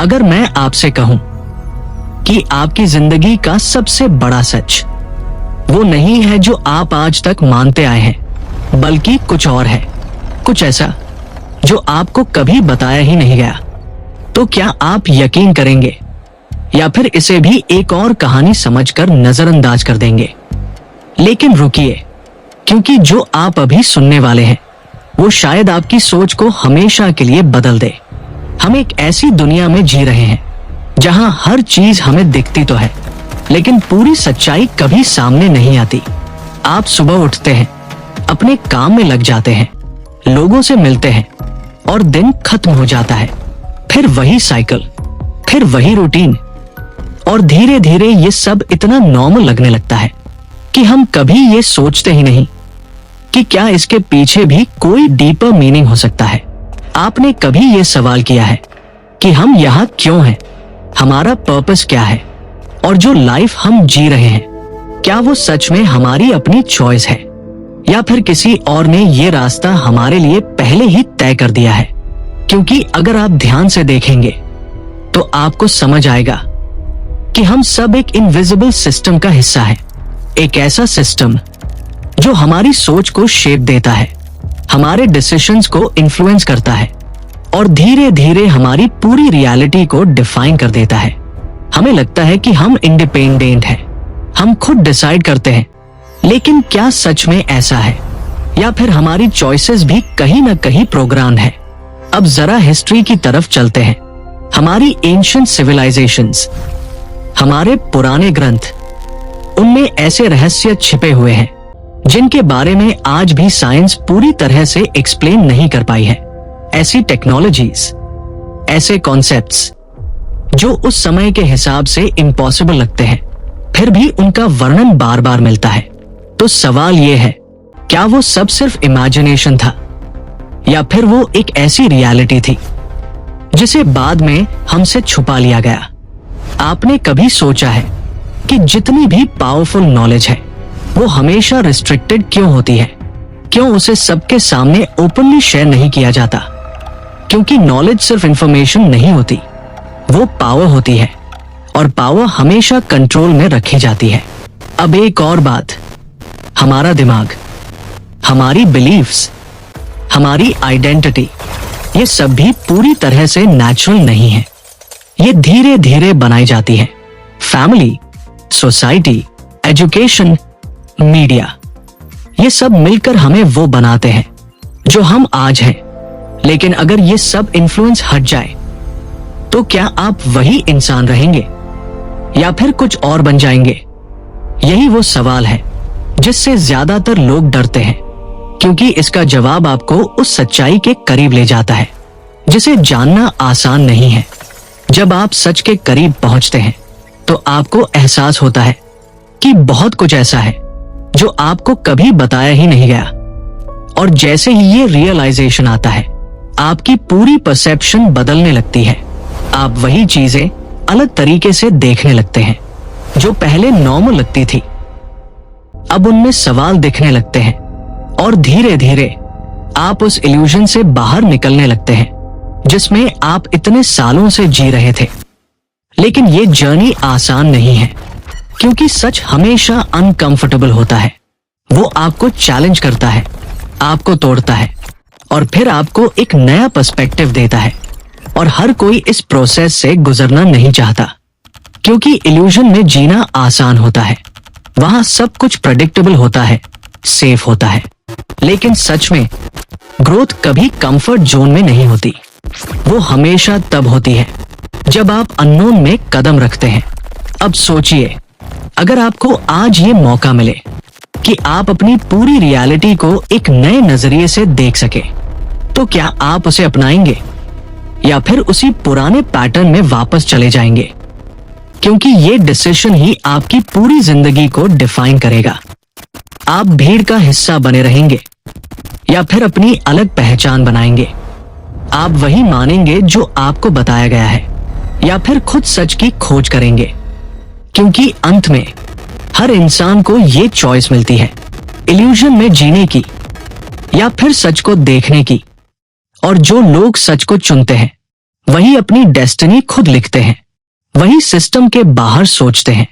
अगर मैं आपसे कहूं कि आपकी जिंदगी का सबसे बड़ा सच वो नहीं है जो आप आज तक मानते आए हैं, बल्कि कुछ और है, कुछ ऐसा जो आपको कभी बताया ही नहीं गया, तो क्या आप यकीन करेंगे या फिर इसे भी एक और कहानी समझकर नजरअंदाज कर देंगे? लेकिन रुकिए, क्योंकि जो आप अभी सुनने वाले हैं वो शायद आपकी सोच को हमेशा के लिए बदल दे। हम एक ऐसी दुनिया में जी रहे हैं जहां हर चीज हमें दिखती तो है, लेकिन पूरी सच्चाई कभी सामने नहीं आती। आप सुबह उठते हैं, अपने काम में लग जाते हैं, लोगों से मिलते हैं और दिन खत्म हो जाता है। फिर वही साइकिल, फिर वही रूटीन, और धीरे धीरे ये सब इतना नॉर्मल लगने लगता है कि हम कभी ये सोचते ही नहीं कि क्या इसके पीछे भी कोई डीपर मीनिंग हो सकता है। आपने कभी ये सवाल किया है कि हम यहाँ क्यों हैं, हमारा पर्पस क्या है, और जो लाइफ हम जी रहे हैं क्या वो सच में हमारी अपनी चॉइस है या फिर किसी और ने ये रास्ता हमारे लिए पहले ही तय कर दिया है? क्योंकि अगर आप ध्यान से देखेंगे तो आपको समझ आएगा कि हम सब एक इनविजिबल सिस्टम का हिस्सा है, एक ऐसा सिस्टम जो हमारी सोच को शेप देता है, हमारे डिसीजंस को इन्फ्लुएंस करता है और धीरे धीरे हमारी पूरी रियलिटी को डिफाइन कर देता है। हमें लगता है कि हम इंडिपेंडेंट हैं, हम खुद डिसाइड करते हैं, लेकिन क्या सच में ऐसा है या फिर हमारी चॉइसेस भी कहीं ना कहीं प्रोग्राम्ड है? अब जरा हिस्ट्री की तरफ चलते हैं। हमारी एंशिएंट सिविलाइजेशंस, हमारे पुराने ग्रंथ, उनमें ऐसे रहस्य छिपे हुए हैं जिनके बारे में आज भी साइंस पूरी तरह से एक्सप्लेन नहीं कर पाई है। ऐसी टेक्नोलॉजीज, ऐसे कॉन्सेप्ट्स जो उस समय के हिसाब से इम्पॉसिबल लगते हैं, फिर भी उनका वर्णन बार बार मिलता है। तो सवाल यह है, क्या वो सब सिर्फ इमेजिनेशन था या फिर वो एक ऐसी रियलिटी थी जिसे बाद में हमसे छुपा लिया गया? आपने कभी सोचा है कि जितनी भी पावरफुल नॉलेज है वो हमेशा रिस्ट्रिक्टेड क्यों होती है? क्यों उसे सबके सामने ओपनली शेयर नहीं किया जाता? क्योंकि नॉलेज सिर्फ इंफॉर्मेशन नहीं होती, वो पावर होती है, और पावर हमेशा कंट्रोल में रखी जाती है। अब एक और बात, हमारा दिमाग, हमारी बिलीफ्स, हमारी आइडेंटिटी, ये सब भी पूरी तरह से नेचुरल नहीं है। ये धीरे धीरे बनाई जाती है। फैमिली, सोसाइटी, एजुकेशन, मीडिया, ये सब मिलकर हमें वो बनाते हैं जो हम आज हैं। लेकिन अगर ये सब इन्फ्लुएंस हट जाए तो क्या आप वही इंसान रहेंगे या फिर कुछ और बन जाएंगे? यही वो सवाल है जिससे ज्यादातर लोग डरते हैं, क्योंकि इसका जवाब आपको उस सच्चाई के करीब ले जाता है जिसे जानना आसान नहीं है। जब आप सच के करीब पहुंचते हैं तो आपको एहसास होता है कि बहुत कुछ ऐसा है जो आपको कभी बताया ही नहीं गया, और जैसे ही ये रियलाइजेशन आता है आपकी पूरी परसेप्शन बदलने लगती है। आप वही चीजें अलग तरीके से देखने लगते हैं जो पहले नॉर्मल लगती थी, अब उनमें सवाल दिखने लगते हैं, और धीरे धीरे आप उस इल्यूजन से बाहर निकलने लगते हैं जिसमें आप इतने सालों से जी रहे थे। लेकिन ये जर्नी आसान नहीं है, क्योंकि सच हमेशा अनकंफर्टेबल होता है। वो आपको चैलेंज करता है, आपको तोड़ता है, और फिर आपको एक नया पर्सपेक्टिव देता है। और हर कोई इस प्रोसेस से गुजरना नहीं चाहता, क्योंकि इल्यूजन में जीना आसान होता है, वहां सब कुछ प्रेडिक्टेबल होता है, सेफ होता है। लेकिन सच में ग्रोथ कभी कंफर्ट जोन में नहीं होती, वो हमेशा तब होती है जब आप अननोन में कदम रखते हैं। अब सोचिए, अगर आपको आज ये मौका मिले कि आप अपनी पूरी रियलिटी को एक नए नजरिए से देख सके, तो क्या आप उसे अपनाएंगे या फिर उसी पुराने पैटर्न में वापस चले जाएंगे? क्योंकि ये डिसीजन ही आपकी पूरी जिंदगी को डिफाइन करेगा। आप भीड़ का हिस्सा बने रहेंगे या फिर अपनी अलग पहचान बनाएंगे? आप वही मानेंगे जो आपको बताया गया है या फिर खुद सच की खोज करेंगे? क्योंकि अंत में हर इंसान को ये चॉइस मिलती है, इल्यूजन में जीने की या फिर सच को देखने की। और जो लोग सच को चुनते हैं वही अपनी डेस्टिनी खुद लिखते हैं, वही सिस्टम के बाहर सोचते हैं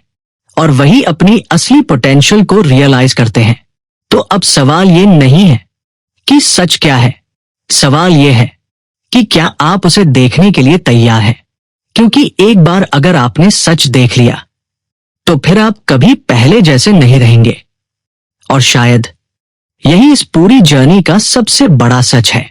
और वही अपनी असली पोटेंशियल को रियलाइज करते हैं। तो अब सवाल ये नहीं है कि सच क्या है, सवाल ये है कि क्या आप उसे देखने के लिए तैयार हैं। क्योंकि एक बार अगर आपने सच देख लिया तो फिर आप कभी पहले जैसे नहीं रहेंगे। और शायद यही इस पूरी जर्नी का सबसे बड़ा सच है।